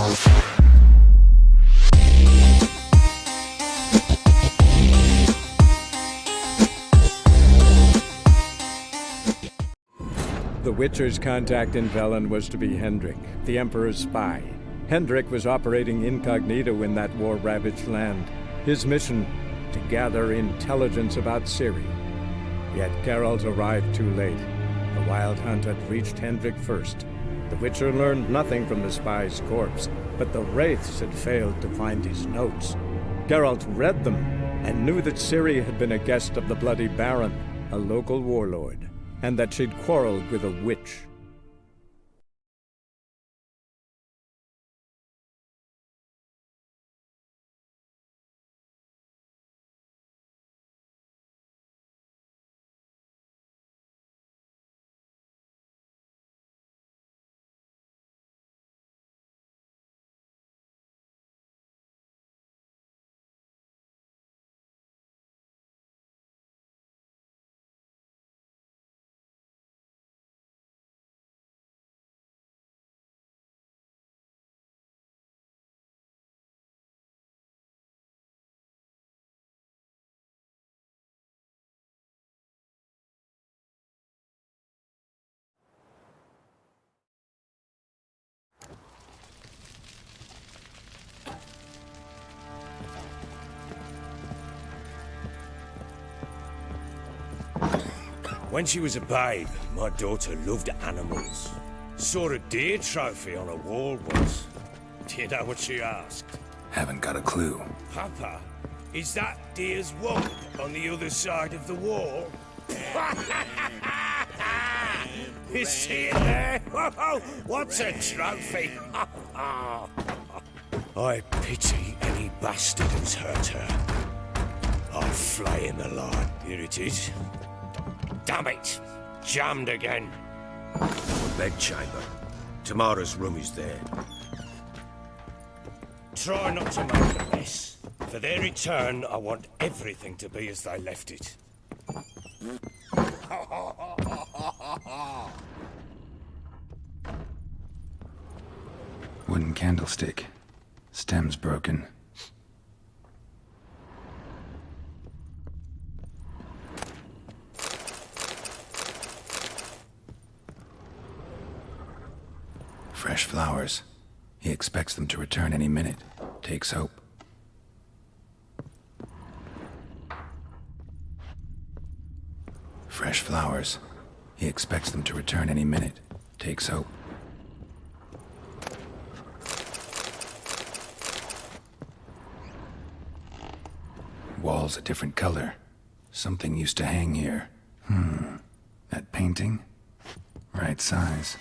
The Witcher's contact in Velen was to be Hendrik, the Emperor's spy. Hendrik was operating incognito in that war-ravaged land. His mission, to gather intelligence about Ciri. Yet Geralt arrived too late. The Wild Hunt had reached Hendrik first. The Witcher learned nothing from the spy's corpse, but the Wraiths had failed to find his notes. Geralt read them, and knew that Ciri had been a guest of the Bloody Baron, a local warlord, and that she'd quarreled with a witch. When she was a babe, my daughter loved animals. Saw a deer trophy on a wall once. Do you know what she asked? Haven't got a clue. Papa, is that deer's wump on the other side of the wall? You see it there? Whoa, what's a trophy? I pity any bastard who's hurt her. I'll flay in the line. Here it is. Damn it! Jammed again. Bedchamber. Tamara's room is there. Try not to make a mess. For their return, I want everything to be as they left it. Wooden candlestick. Stem's broken. Fresh flowers. He expects them to return any minute. Takes hope. Fresh flowers. He expects them to return any minute. Takes hope. Walls a different color. Something used to hang here. That painting? Right size.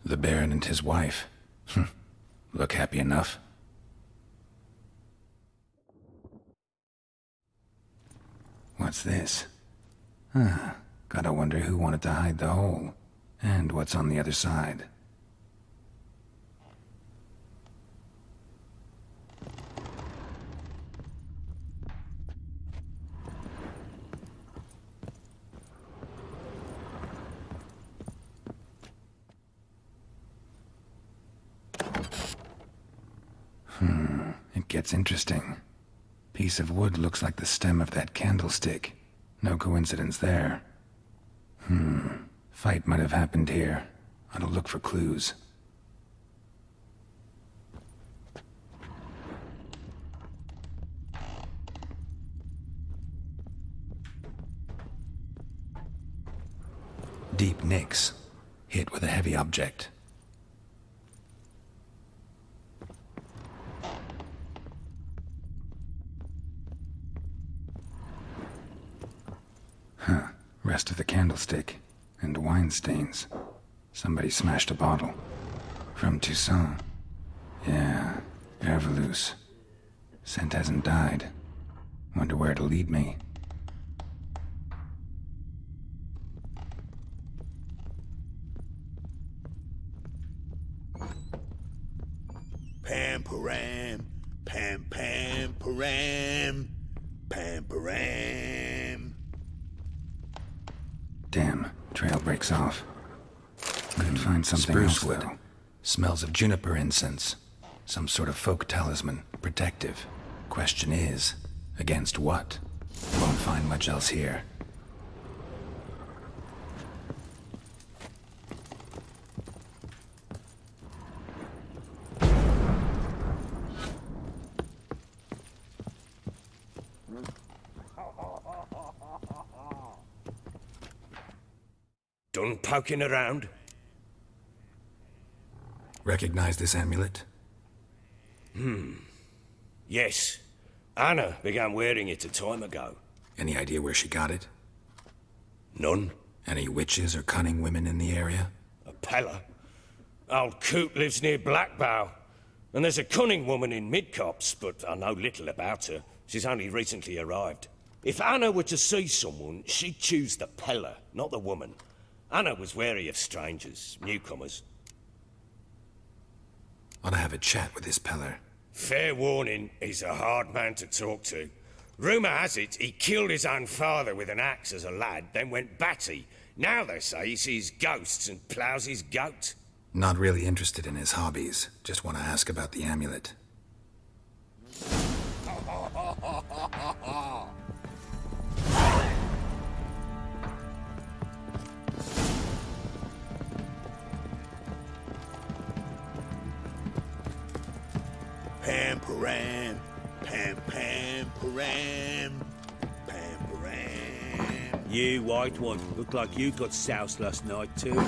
The Baron and his wife. Look happy enough. What's this? Gotta wonder who wanted to hide the hole. And what's on the other side. It gets interesting. Piece of wood looks like the stem of that candlestick. No coincidence there. Fight might have happened here. Ought to look for clues. Deep nicks. Hit with a heavy object. Rest of the candlestick, and wine stains. Somebody smashed a bottle. From Toussaint. Yeah, Herveloos. Scent hasn't died. Wonder where it'll lead me. Pam-param, pam-pam-param, pam-param. Damn, trail breaks off. Could find something else, though. Smells of juniper incense. Some sort of folk talisman. Protective. Question is, against what? Won't find much else here. Done poking around? Recognize this amulet? Yes. Anna began wearing it a time ago. Any idea where she got it? None. Any witches or cunning women in the area? A Pella. Old Coot lives near Blackbow. And there's a cunning woman in Midcopse, but I know little about her. She's only recently arrived. If Anna were to see someone, she'd choose the Pella, not the woman. Anna was wary of strangers, newcomers. Ought to have a chat with this Peller. Fair warning, he's a hard man to talk to. Rumour has it he killed his own father with an axe as a lad, then went batty. Now they say he sees ghosts and ploughs his goat. Not really interested in his hobbies. Just want to ask about the amulet. Pam-param, pam-pam-param, pam-param. You, white one, look like you got soused last night too.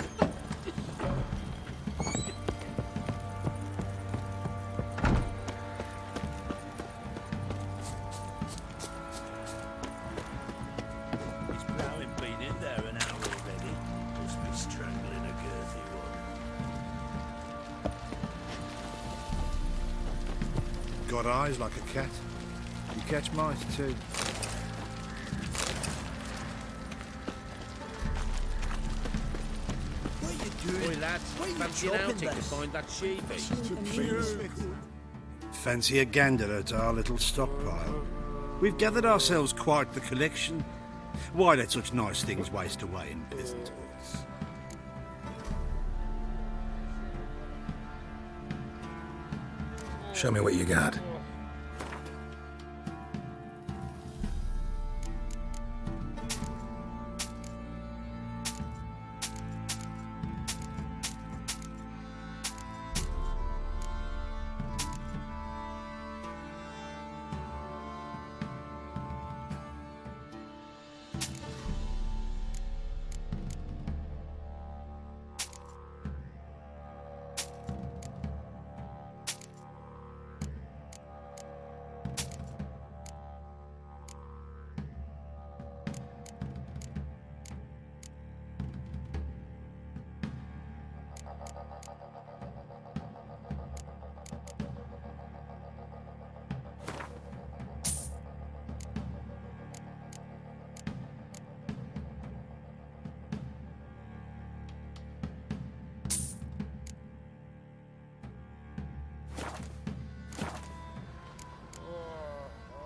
His ploughing been in there an hour already. Must be strangling a girthy one. Got eyes like a cat. You catch mice too. What are you doing? Oi lads, What are you fancy an chopping outing to this? find that sheepy? Fancy a gander at our little stockpile? We've gathered ourselves quite the collection. Why let such nice things waste away in peasant halls? Show me what you got.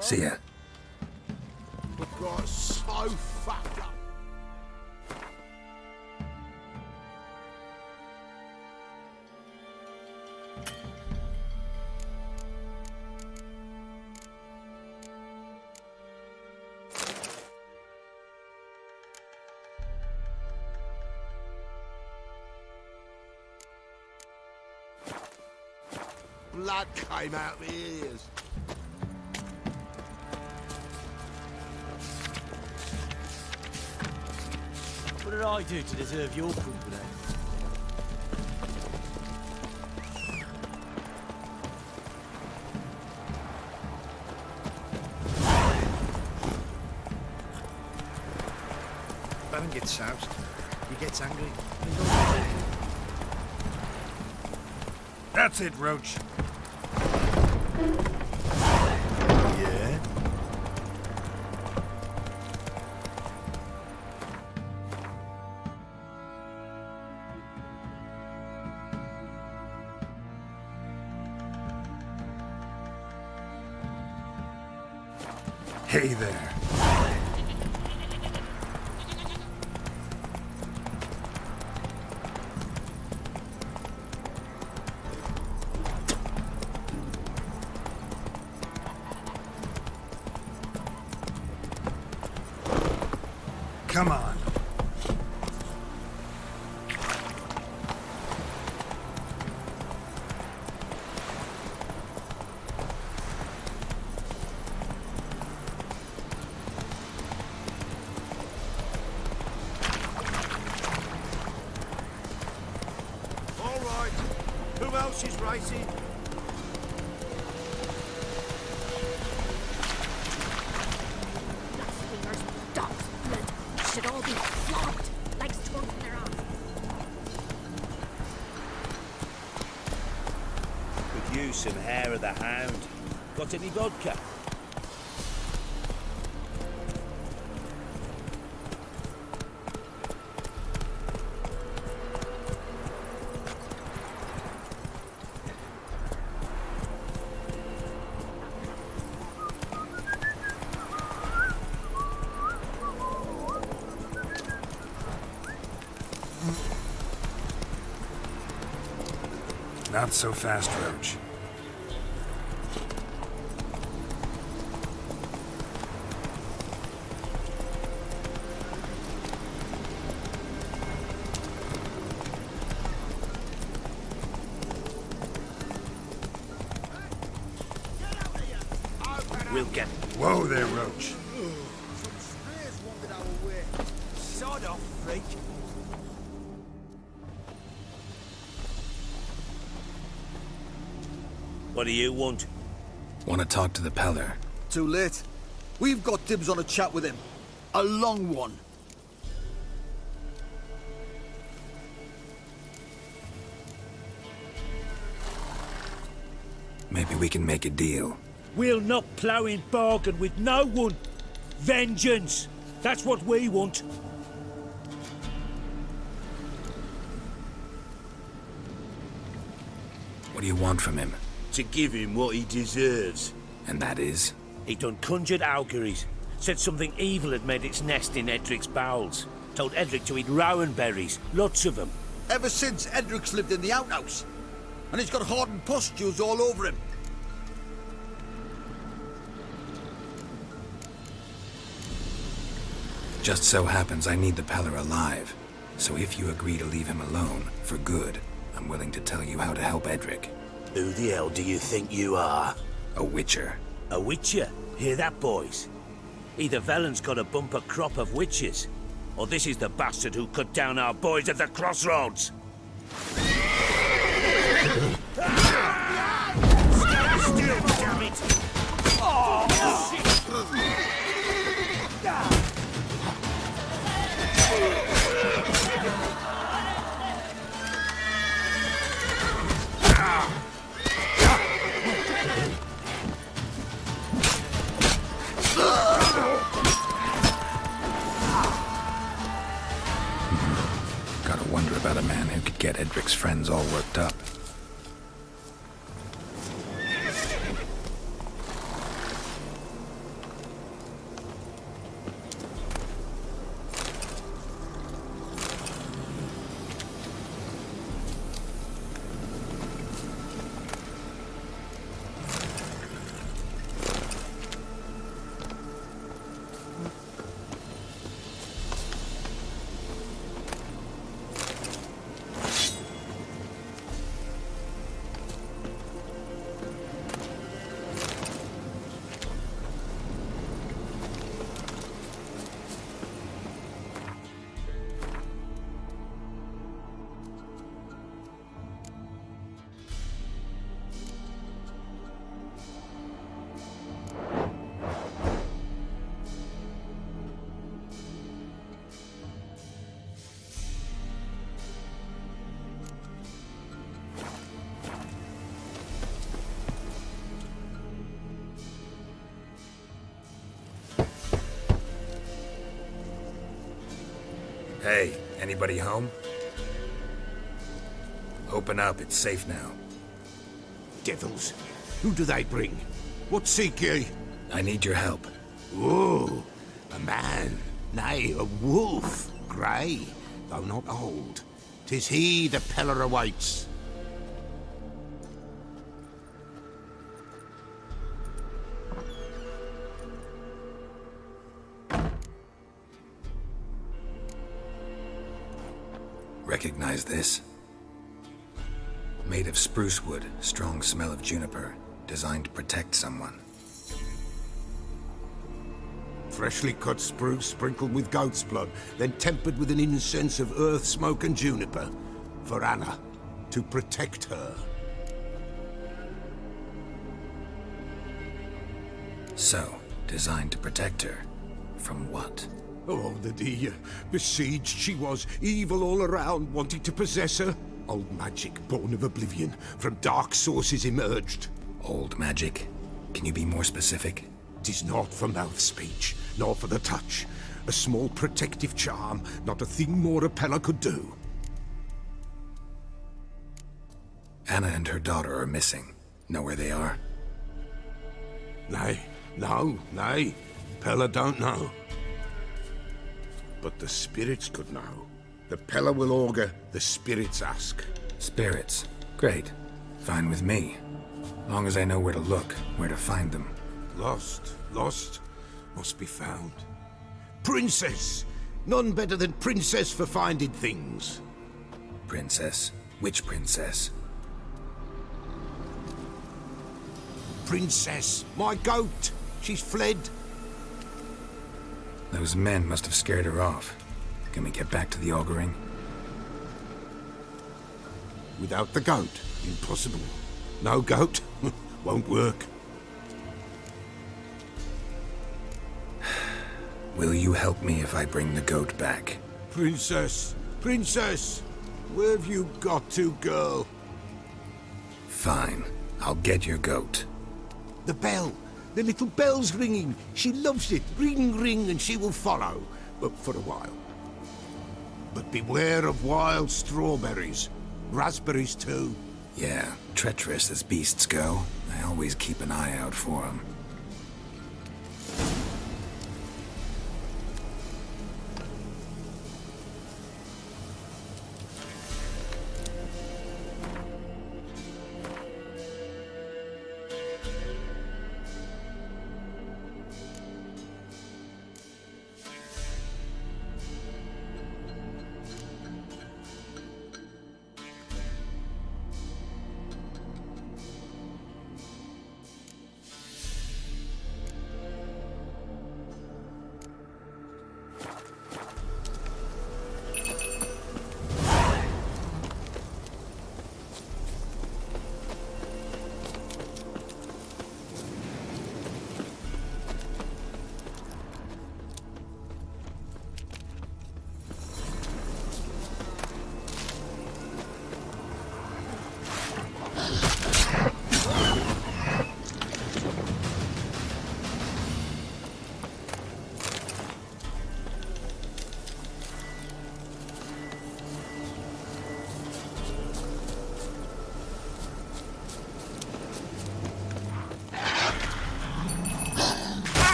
See ya. We got so fucked up. Blood came out the ears. What did I do to deserve your company? Baron gets soused. He gets angry. That's it, Roach. Yeah? Hey there. Come on. All right. Who else is racing? Blasphemers, dogs, blood, should all be flogged like stones in their arms. Could use some hair of the hound. Got any vodka? Not so fast, Roach. We'll get... Whoa there, Roach. Sod off, freak. What do you want? Want to talk to the Peller? Too late. We've got dibs on a chat with him. A long one. Maybe we can make a deal. We'll not plough in bargain with no one. Vengeance. That's what we want. What do you want from him? To give him what he deserves. And that is? He done conjured auguries. Said something evil had made its nest in Edric's bowels. Told Edric to eat rowan berries. Lots of them. Ever since Edric's lived in the outhouse. And he's got hardened pustules all over him. Just so happens I need the Peller alive. So if you agree to leave him alone, for good, I'm willing to tell you how to help Edric. Who the hell do you think you are? A witcher. A witcher? Hear that, boys? Either Velen's got a bumper crop of witches, or this is the bastard who cut down our boys at the crossroads. Stand still, damn it! Oh, shit! Gotta wonder about a man who could get Edric's friends all worked up. Hey, anybody home? Open up, it's safe now. Devils. Who do they bring? What seek ye? I need your help. Ooh, a man, nay, a wolf, grey, though not old. 'Tis he the Peller awaits. Recognize this? Made of spruce wood, strong smell of juniper, designed to protect someone. Freshly cut spruce sprinkled with goat's blood, then tempered with an incense of earth, smoke and juniper. For Anna, to protect her. So, designed to protect her. From what? Oh, the besieged she was, evil all around, wanting to possess her. Old magic, born of oblivion, from dark sources emerged. Old magic? Can you be more specific? 'Tis not for mouth speech, nor for the touch. A small protective charm, not a thing more a Peller could do. Anna and her daughter are missing. Know where they are? Nay, nay. Peller don't know. But the spirits could know. The Peller will augur, the spirits ask. Spirits? Great. Fine with me. Long as I know where to look, where to find them. Lost, must be found. Princess! None better than Princess for finding things. Princess? Which princess? Princess, my goat! She's fled. Those men must have scared her off. Can we get back to the auguring? Without the goat, impossible. No goat, won't work. Will you help me if I bring the goat back? Princess, where have you got to, girl? Fine, I'll get your goat. The bell, the little bell's ringing. She loves it. Ring, ring, and she will follow. But for a while. But beware of wild strawberries. Raspberries, too. Yeah, treacherous as beasts go. I always keep an eye out for them.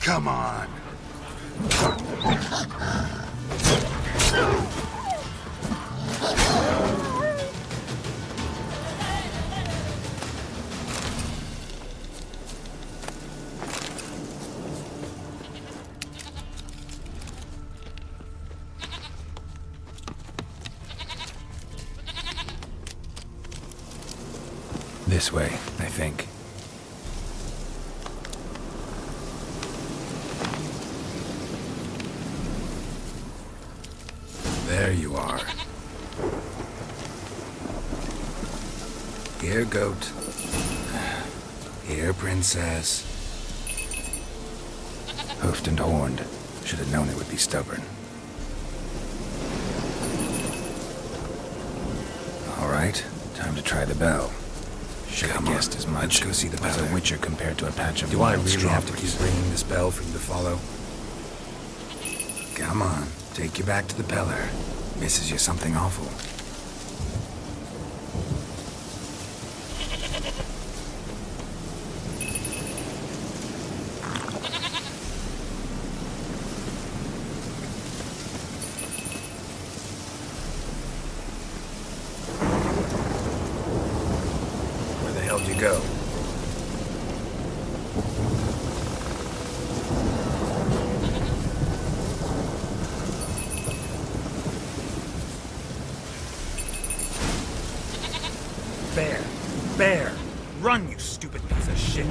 Come on. This way, I think. There you are. Here, goat. Here, princess. Hoofed and horned. Should have known it would be stubborn. All right, time to try the bell. Should have guessed as much. Let's go see the bell. As a witcher compared to a patch of. Do I really have to keep ringing this bell for you to follow? Come on. Take you back to the Peller. Misses you something awful. Where the hell did you go? Bear! Run, you stupid piece of shit!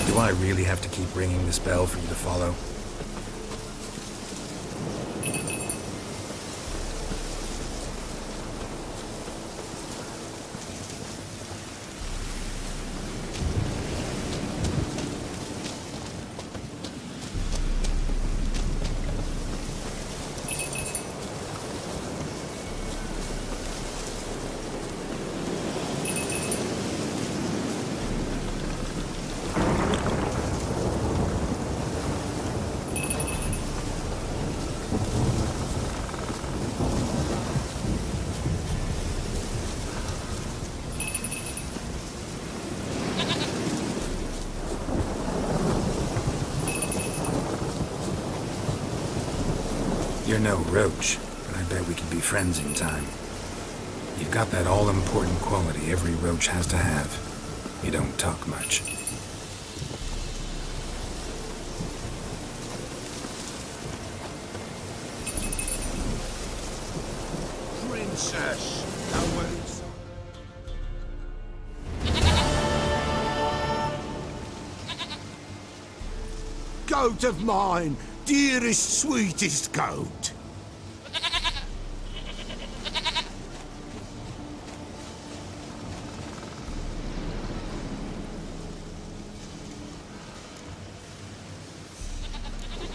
Do I really have to keep ringing this bell for you to follow? You're no roach, but I bet we could be friends in time. You've got that all-important quality every roach has to have. You don't talk much. Princess, cowards. Goat of mine, dearest, sweetest goat.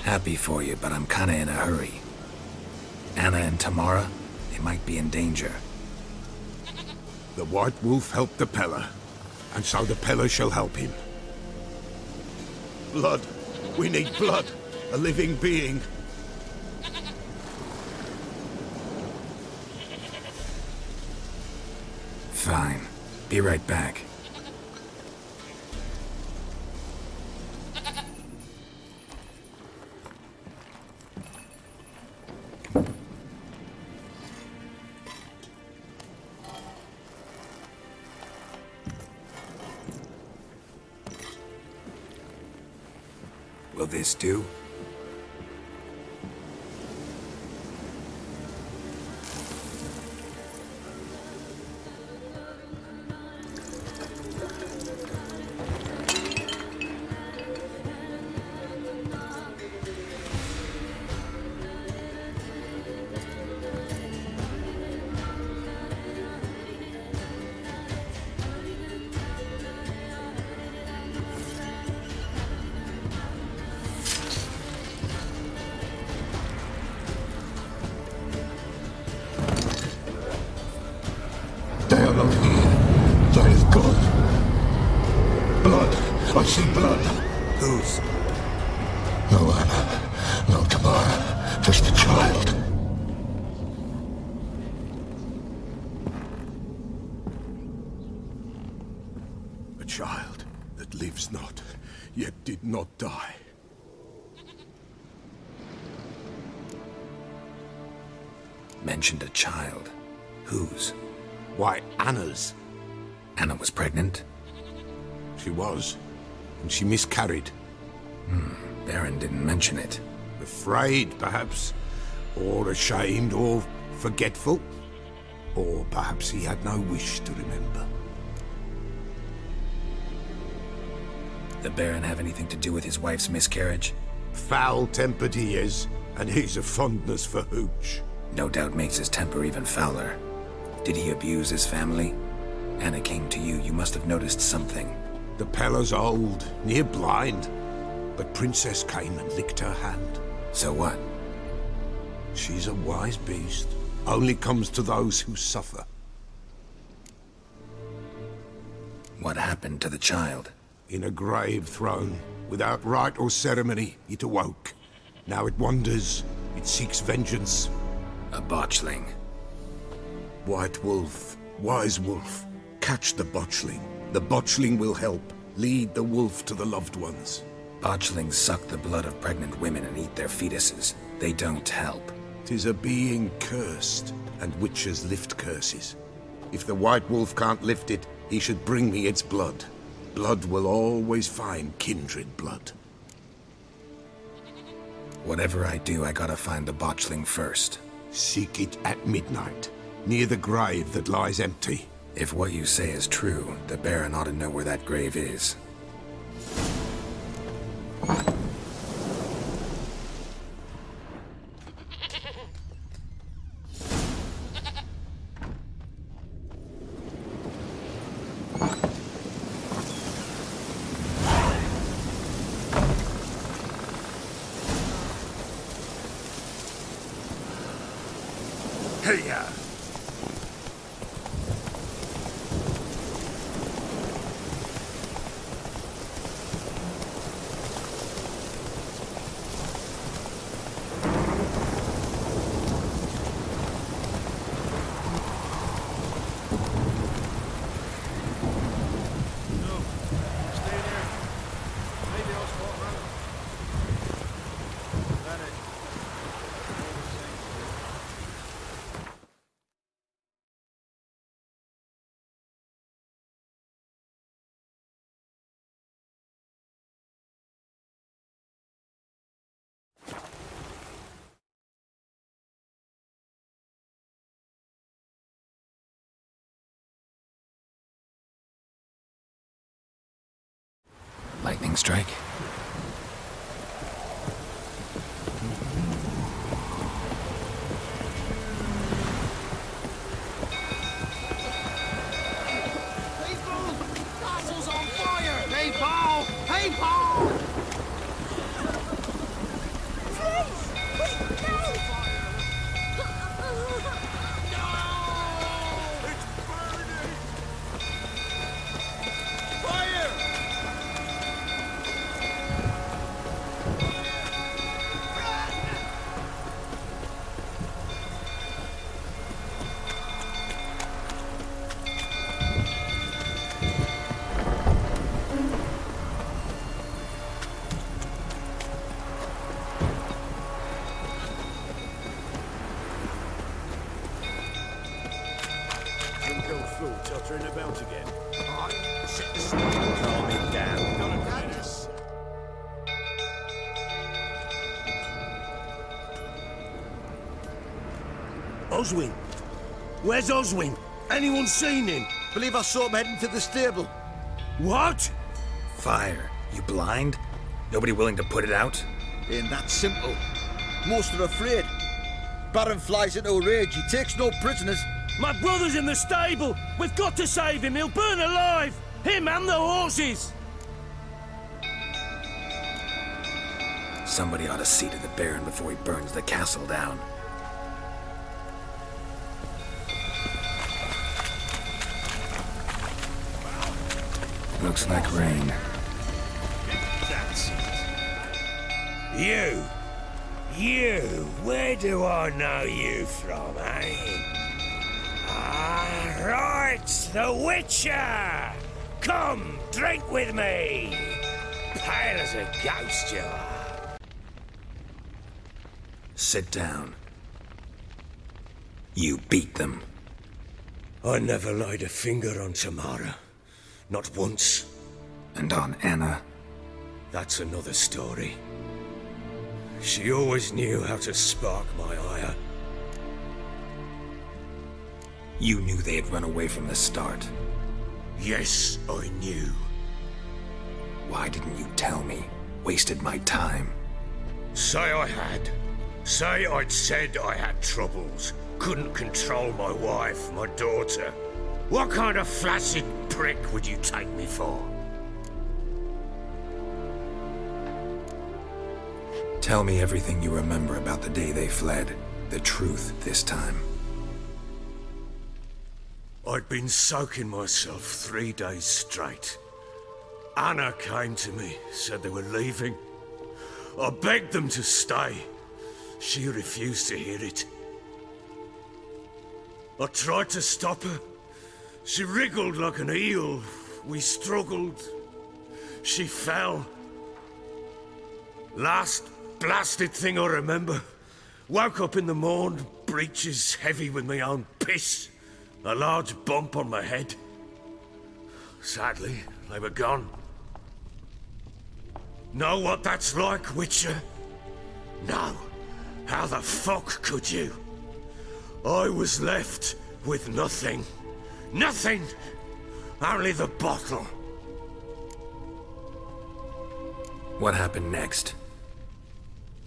Happy for you, but I'm kinda in a hurry. Anna and Tamara, they might be in danger. The White Wolf helped the Peller, and so the Peller shall help him. Blood. We need blood. A living being. Fine. Be right back. Will this do? They are not here. They have gone. Blood. I see blood. Whose? No Anna. No Tamara. Just a child. A child that lives not, yet did not die. Mentioned a child. Whose? Why, Anna's. Anna was pregnant? She was, and she miscarried. Baron didn't mention it. Afraid, perhaps, or ashamed, or forgetful. Or perhaps he had no wish to remember. The Baron have anything to do with his wife's miscarriage? Foul-tempered he is, and he's a fondness for hooch. No doubt makes his temper even fouler. Did he abuse his family? Anna came to you, you must have noticed something. The Pella's old, near blind, but Princess came and licked her hand. So what? She's a wise beast. Only comes to those who suffer. What happened to the child? In a grave thrown, without rite or ceremony, it awoke. Now it wanders, it seeks vengeance. A botchling. White Wolf, Wise Wolf, catch the botchling. The botchling will help, lead the wolf to the loved ones. Botchlings suck the blood of pregnant women and eat their fetuses. They don't help. 'Tis a being cursed, and witches lift curses. If the White Wolf can't lift it, he should bring me its blood. Blood will always find kindred blood. Whatever I do, I gotta find the botchling first. Seek it at midnight, near the grave that lies empty. If what you say is true, the Baron ought to know where that grave is. Hey-ya! Lightning strike? Castle's on fire! Hey, Paul! Hey, Paul! Tottering about again. Calm it down. Not a menace. Oswin? Where's Oswin? Anyone seen him? Believe I saw him heading to the stable. What? Fire. You blind? Nobody willing to put it out? Ain't that simple. Most are afraid. Baron flies into a rage. He takes no prisoners. My brother's in the stable! We've got to save him! He'll burn alive! Him and the horses! Somebody ought to see to the Baron before he burns the castle down. Looks like rain. That's it. You, where do I know you from, eh? Ah, right, the Witcher! Come, drink with me! Pale as a ghost you are. Sit down. You beat them. I never laid a finger on Tamara. Not once. And on Anna? That's another story. She always knew how to spark my ire. You knew they had run away from the start. Yes, I knew. Why didn't you tell me? Wasted my time. Say I had. Say I'd said I had troubles. Couldn't control my wife, my daughter. What kind of flaccid prick would you take me for? Tell me everything you remember about the day they fled. The truth this time. I'd been soaking myself 3 days straight. Anna came to me, said they were leaving. I begged them to stay. She refused to hear it. I tried to stop her. She wriggled like an eel. We struggled. She fell. Last blasted thing I remember. Woke up in the morn, breeches heavy with my own piss. A large bump on my head. Sadly, they were gone. Know what that's like, Witcher? No. How the fuck could you? I was left with nothing. Nothing! Only the bottle. What happened next?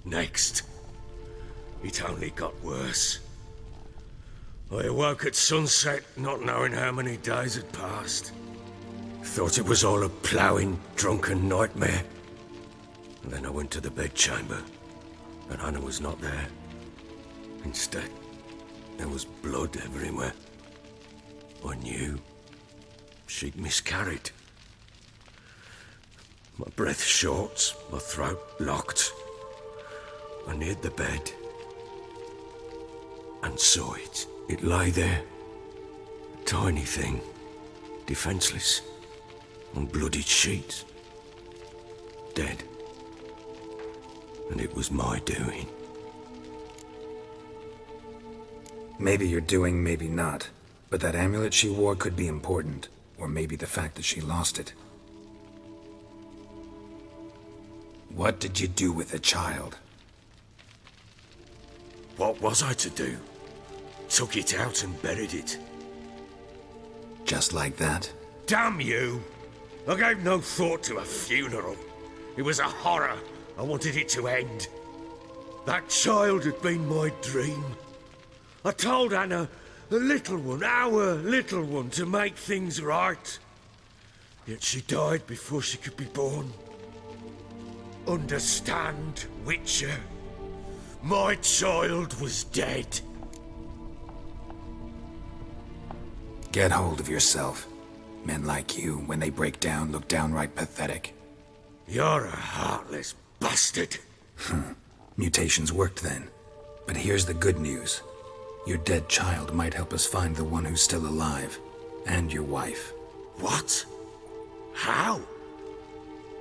Next? It only got worse. I awoke at sunset, not knowing how many days had passed. Thought it was all a ploughing, drunken nightmare. And then I went to the bedchamber, and Anna was not there. Instead, there was blood everywhere. I knew she'd miscarried. My breath short, my throat locked. I neared the bed and saw it. It lay there, a tiny thing, defenseless, on bloodied sheets, dead. And it was my doing. Maybe you're doing, maybe not. But that amulet she wore could be important. Or maybe the fact that she lost it. What did you do with the child? What was I to do? Took it out and buried it. Just like that? Damn you! I gave no thought to a funeral. It was a horror. I wanted it to end. That child had been my dream. I told Anna, the little one, our little one, to make things right. Yet she died before she could be born. Understand, Witcher? My child was dead. Get hold of yourself. Men like you, when they break down, look downright pathetic. You're a heartless bastard. Mutations worked then. But here's the good news. Your dead child might help us find the one who's still alive. And your wife. What? How?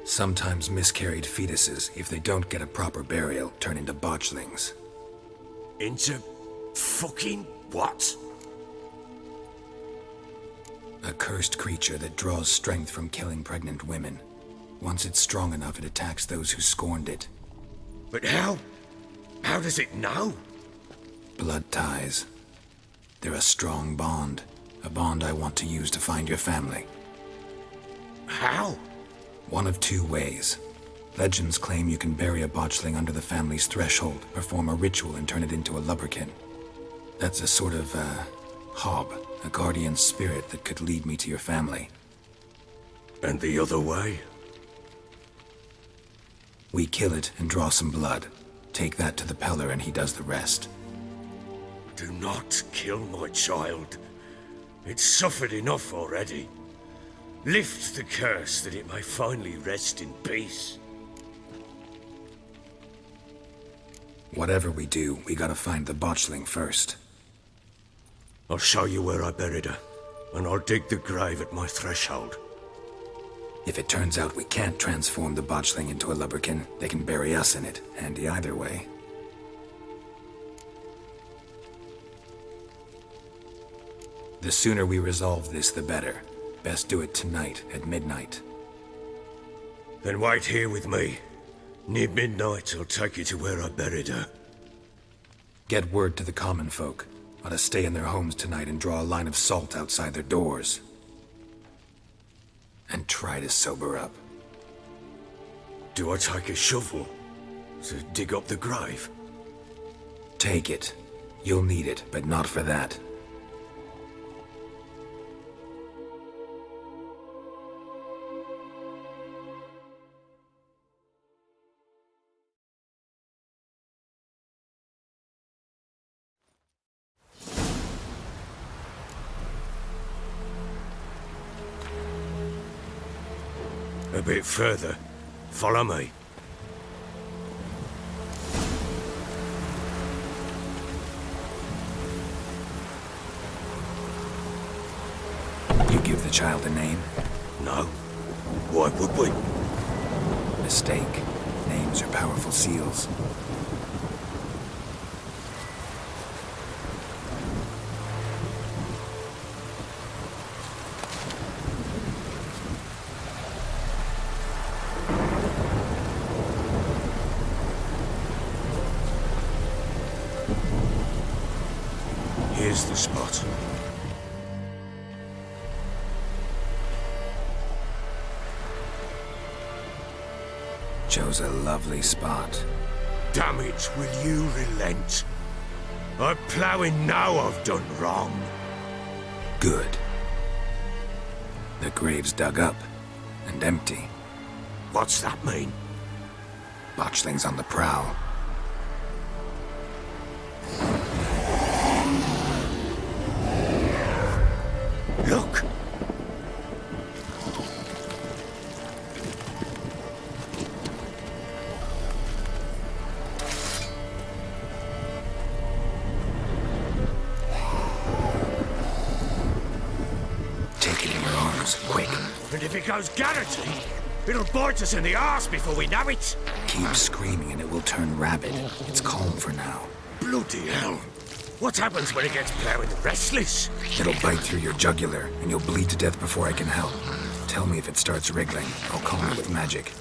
Sometimes miscarried fetuses, if they don't get a proper burial, turn into botchlings. Into fucking what? A cursed creature that draws strength from killing pregnant women. Once it's strong enough, it attacks those who scorned it. But how? How does it know? Blood ties. They're a strong bond. A bond I want to use to find your family. How? One of two ways. Legends claim you can bury a botchling under the family's threshold, perform a ritual and turn it into a lubberkin. That's a sort of, hob, a guardian spirit that could lead me to your family. And the other way? We kill it and draw some blood. Take that to the Peller and he does the rest. Do not kill my child. It's suffered enough already. Lift the curse that it may finally rest in peace. Whatever we do, we gotta find the botchling first. I'll show you where I buried her, and I'll dig the grave at my threshold. If it turns out we can't transform the botchling into a lubberkin, they can bury us in it. Handy either way. The sooner we resolve this, the better. Best do it tonight at midnight. Then wait here with me. Near midnight, I'll take you to where I buried her. Get word to the common folk. Ought to stay in their homes tonight and draw a line of salt outside their doors. And try to sober up. Do I take a shovel to dig up the grave? Take it. You'll need it, but not for that. A bit further. Follow me. You give the child a name? No. Why would we? Mistake. Names are powerful seals. Here's the spot. Chose a lovely spot. Damn it, will you relent? I'm ploughing now I've done wrong. Good. The grave's dug up and empty. What's that mean? Botchling's on the prowl. Look! Take it in your arms, quick. And if it goes guaranteed, it'll bite us in the arse before we know it. Keep screaming and it will turn rabid. It's calm for now. Bloody hell. What happens when it gets ploughing restless? It'll bite through your jugular, and you'll bleed to death before I can help. Tell me if it starts wriggling. I'll calm it with magic.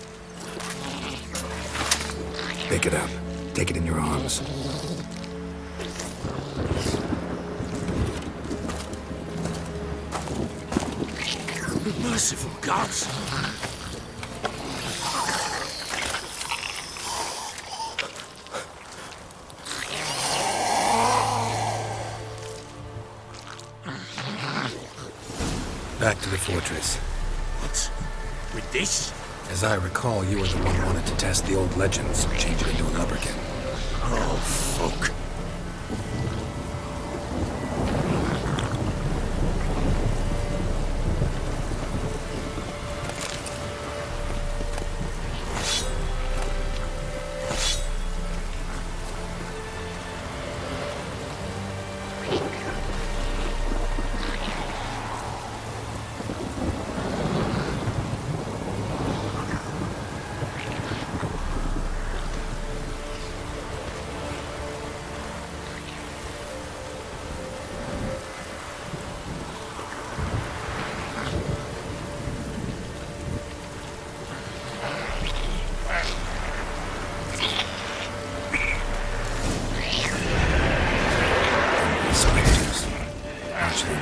Pick it up. Take it in your arms. Merciful gods! Back to the fortress. What? With this? As I recall, you were the one who wanted to test the old legends, change it into a lubberkin. Oh, fuck.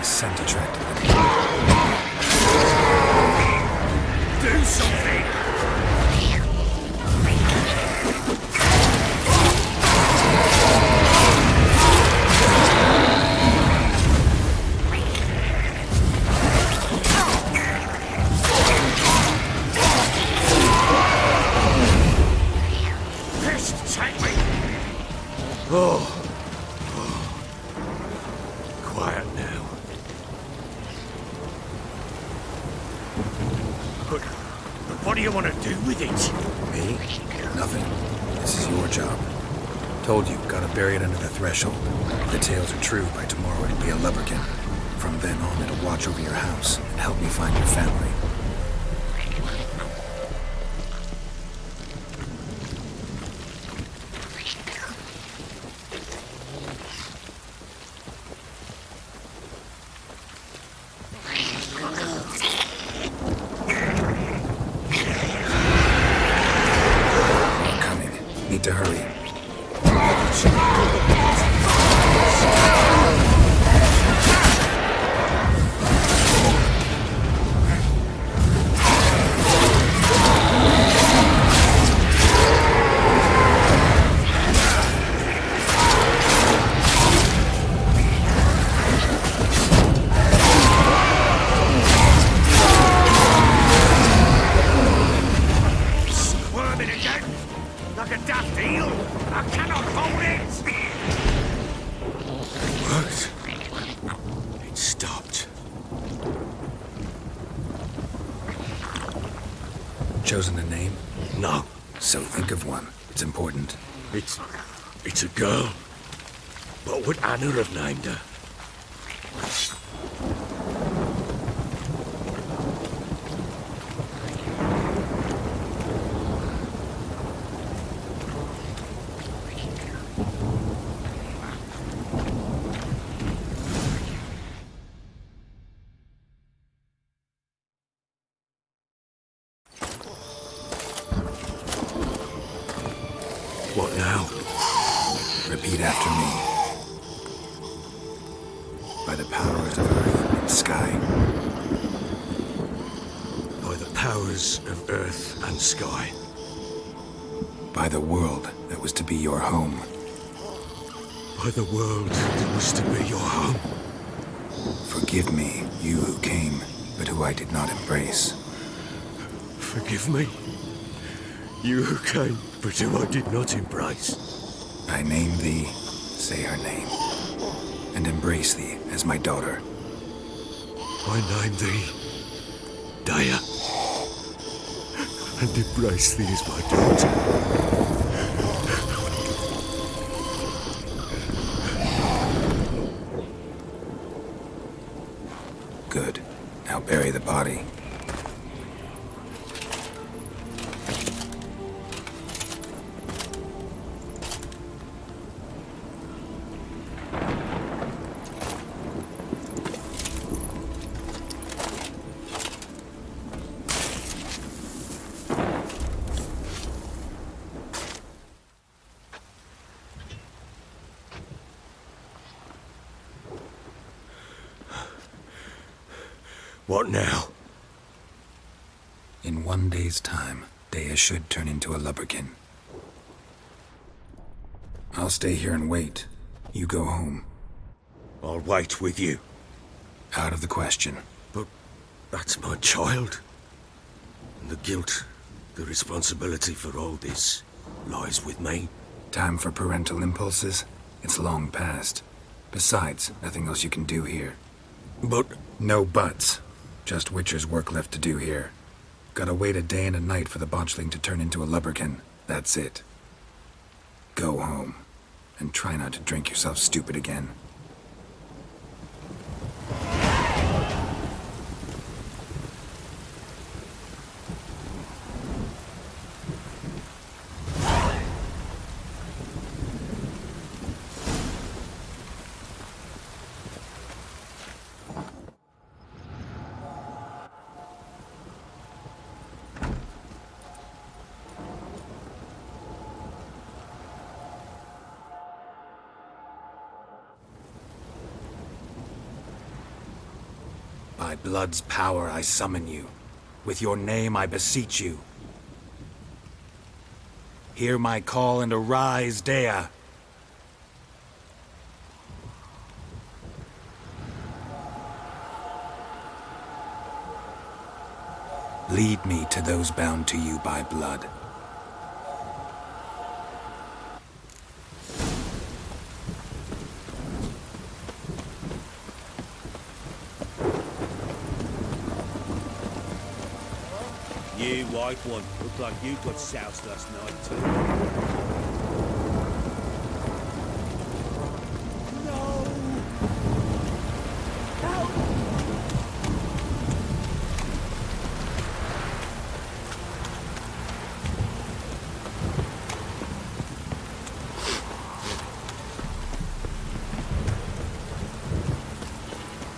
Scent attracted them. Do something! Pissed, take me! Oh. Quiet now. But what do you want to do with it? Me? Nothing. This is your job. Told you, gotta bury it under the threshold. If the tales are true, by tomorrow it'll be a lubberkin. From then on, it'll watch over your house and help me find your family. stopped. Chosen a name? No. So think of one. It's important. It's a girl. What would Anna have named her? What now? Repeat after me. By the powers of earth and sky. By the powers of earth and sky. By the world that was to be your home. By the world that was to be your home. Forgive me, you who came, but who I did not embrace. Forgive me, you who came, but who I did not embrace. I name thee, say her name, and embrace thee as my daughter. I name thee, Daya, and embrace thee as my daughter. Good. Now bury the body. What now? In 1 day's time, Daya should turn into a lubberkin. I'll stay here and wait. You go home. I'll wait with you. Out of the question. But that's my child. And the guilt, the responsibility for all this lies with me. Time for parental impulses? It's long past. Besides, nothing else you can do here. But... No buts. Just Witcher's work left to do here. Gotta wait a day and a night for the botchling to turn into a lubberkin. That's it. Go home. And try not to drink yourself stupid again. By blood's power I summon you. With your name I beseech you. Hear my call and arise, Daya. Lead me to those bound to you by blood. You white one. Looked like you got soused last night too. No!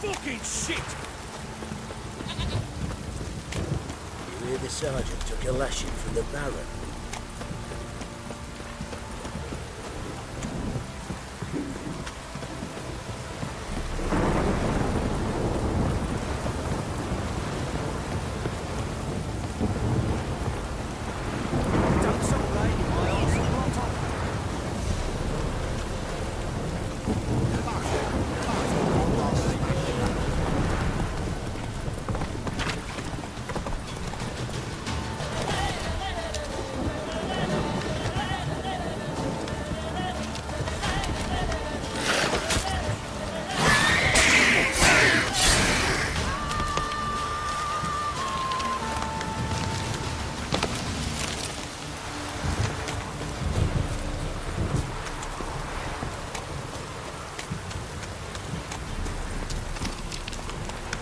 Fucking shit! The sergeant took a lashing from the Baron.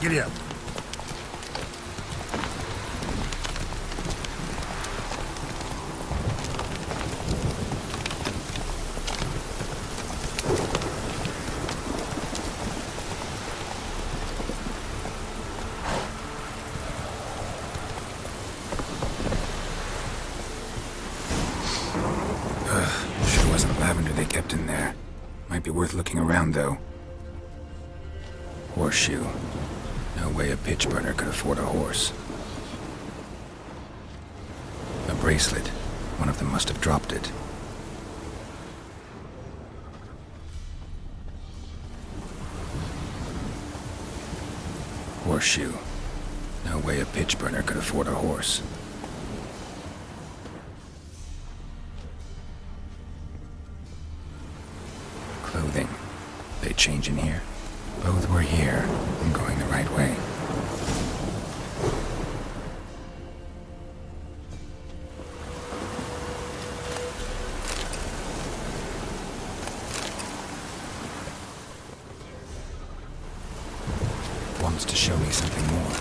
Giddy up. Sure wasn't lavender they kept in there. Might be worth looking around, though. Horseshoe. No way a pitch burner could afford a horse. A bracelet. One of them must have dropped it. Horseshoe. No way a pitch burner could afford a horse. Clothing. They change in here? Both were here. I'm going the right way. Wants to show me something more.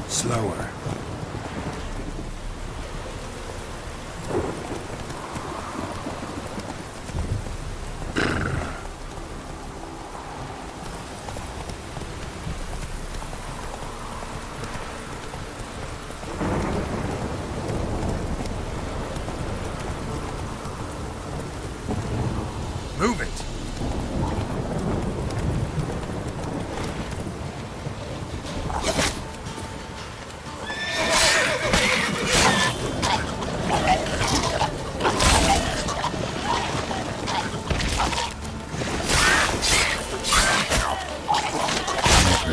Slower. Move it.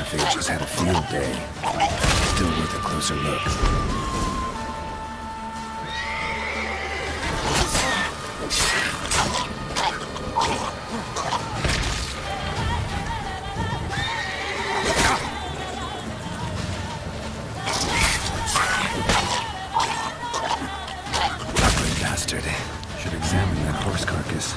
Necrophages had a field day. Still worth a closer look. Ugly bastard. Should examine that horse carcass.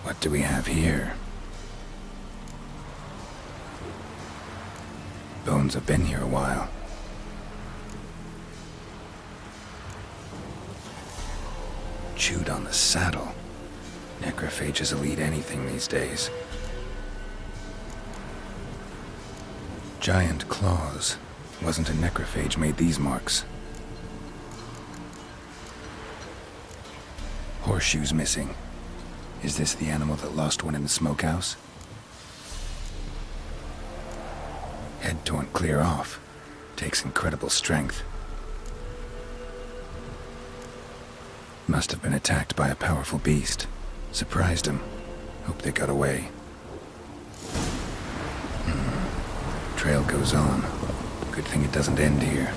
What do we have here? Bones have been here a while. Chewed on the saddle. Necrophages will eat anything these days. Giant claws. Wasn't a necrophage made these marks. Horseshoes missing. Is this the animal that lost one in the smokehouse? Head torn clear off. Takes incredible strength. Must have been attacked by a powerful beast. Surprised him. Hope they got away. Trail goes on. Good thing it doesn't end here.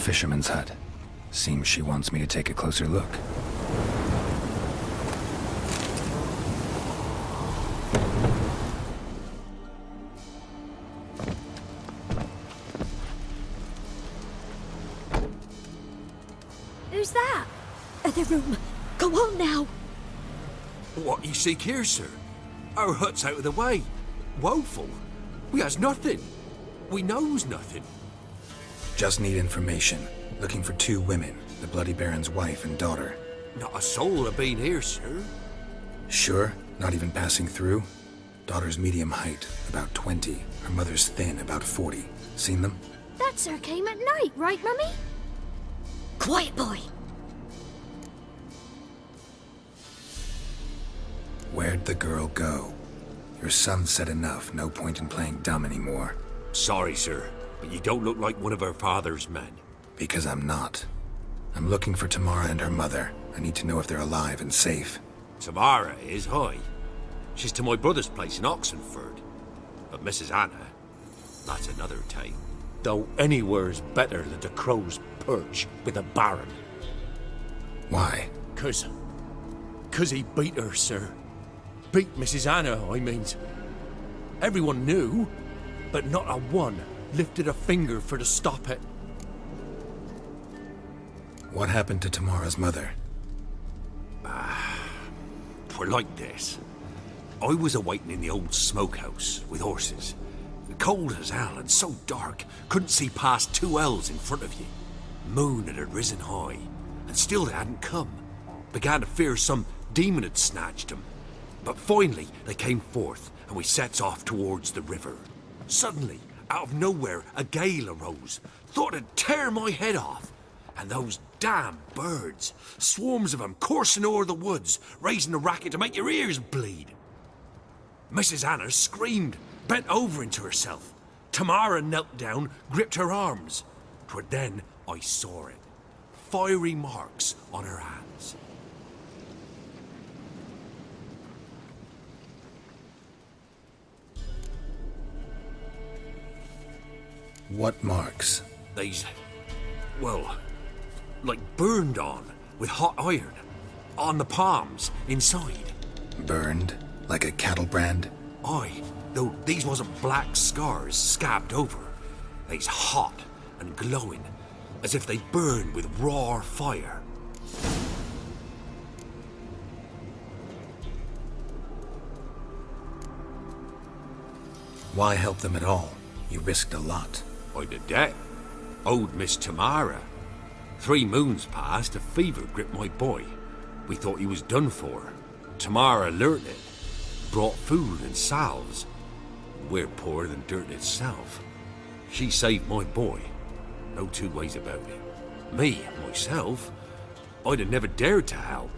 fisherman's hut. Seems she wants me to take a closer look. Who's that? Other room. Go on now. What you seek here, sir? Our hut's out of the way. Woeful. We has nothing. We knows nothing. Just need information. Looking for 2 women, the Bloody Baron's wife and daughter. Not a soul have been here, sir. Sure? Not even passing through? Daughter's medium height, about 20. Her mother's thin, about 40. Seen them? That sir came at night, right, Mummy? Quiet, boy. Where'd the girl go? Your son said enough, no point in playing dumb anymore. Sorry, sir, but you don't look like one of our father's men. Because I'm not. I'm looking for Tamara and her mother. I need to know if they're alive and safe. Tamara is, hi. She's to my brother's place in Oxenford. But Mrs. Anna, that's another tale. Though anywhere's better than the crow's perch with a baron. Why? 'Cause he beat her, sir. Beat Mrs. Anna, I mean. Everyone knew, but not a one lifted a finger for to stop it. What happened to Tamara's mother? Twere like this. I was awaiting in the old smokehouse with horses. Cold as hell and so dark, couldn't see past 2 ells in front of you. Moon had risen high, and still they hadn't come. Began to fear some demon had snatched them. But finally they came forth, and we sets off towards the river. Suddenly, out of nowhere, a gale arose. Thought it'd tear my head off. And those damn birds, swarms of them coursing o'er the woods, raising a racket to make your ears bleed. Mrs. Anna screamed, bent over into herself. Tamara knelt down, gripped her arms. 'Twere then I saw it. Fiery marks on her hands. What marks? They's, well, like burned on with hot iron. On the palms, inside. Burned? Like a cattle brand? Aye, though these wasn't black scars scabbed over. They's hot and glowing, as if they burn with raw fire. Why help them at all? You risked a lot. I'd a debt. Owed Miss Tamara. 3 moons passed, a fever gripped my boy. We thought he was done for. Tamara learnt it. Brought food and salves. We're poorer than dirt itself. She saved my boy. No 2 ways about it. Me, myself, I'd have never dared to help.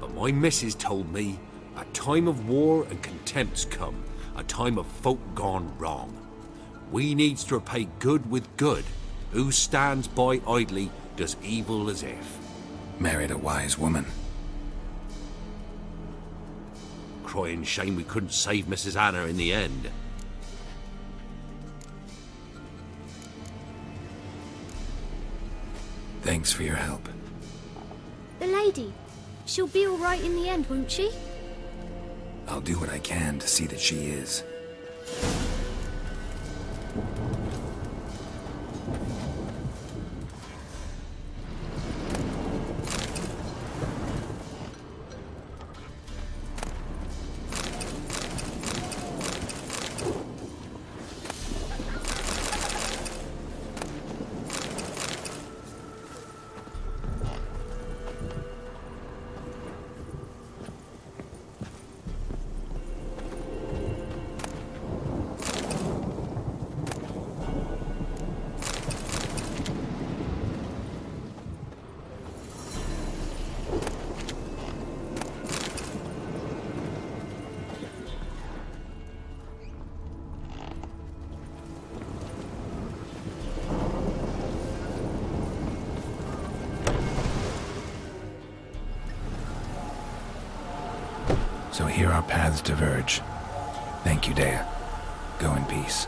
But my missus told me a time of war and contempt's come. A time of folk gone wrong. We needs to repay good with good. Who stands by idly does evil as if. Married a wise woman. Crying shame we couldn't save Mrs. Anna in the end. Thanks for your help. The lady. She'll be all right in the end, won't she? I'll do what I can to see that she is. So here our paths diverge. Thank you, Dea. Go in peace.